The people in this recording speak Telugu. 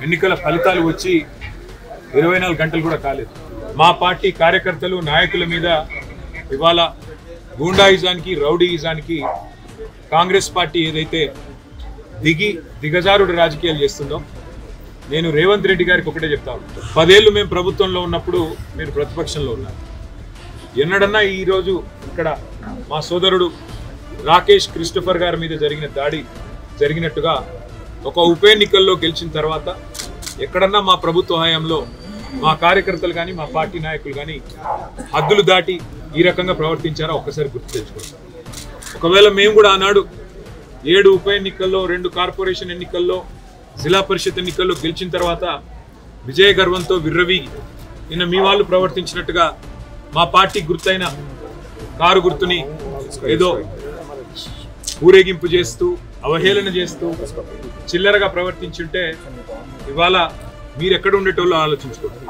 ఎన్నికల ఫలితాలు వచ్చి 24 గంటలు కూడా కాలేదు. మా పార్టీ కార్యకర్తలు నాయకుల మీద ఇవాళ గూండాయిజానికి రౌడీయిజానికి కాంగ్రెస్ పార్టీ ఏదైతే దిగజారుడు రాజకీయాలు చేస్తుందో, నేను రేవంత్ రెడ్డి గారికి ఒకటే చెప్తాను. 10 ఏళ్ళు మేము ప్రభుత్వంలో ఉన్నప్పుడు మీరు ప్రతిపక్షంలో ఉన్నారు. ఎన్నడన్నా ఈరోజు ఇక్కడ మా సోదరుడు రాకేష్ క్రిస్టోఫర్ గారి మీద జరిగిన దాడి జరిగినట్టుగా ఒక ఉప ఎన్నికల్లో గెలిచిన తర్వాత ఎక్కడన్నా మా ప్రభుత్వ హయాంలో మా కార్యకర్తలు కానీ మా పార్టీ నాయకులు కానీ హద్దులు దాటి ఈ రకంగా ప్రవర్తించారా ఒక్కసారి గుర్తు తెచ్చుకోండి. ఒకవేళ మేము కూడా ఆనాడు 7 ఉప ఎన్నికల్లో 2 కార్పొరేషన్ ఎన్నికల్లో జిల్లా పరిషత్ ఎన్నికల్లో గెలిచిన తర్వాత విజయ గర్వంతో విర్రవీగి నిన్న మీ వాళ్ళు ప్రవర్తించినట్టుగా మా పార్టీ గుర్తైన కారు గుర్తుని ఏదో ఊరేగింపు చేస్తూ అవహేళన చేస్తూ చిల్లరగా ప్రవర్తించుంటే ఇవాళ మీరు ఎక్కడ ఉండేటోళ్ళు ఆలోచించుకోండి.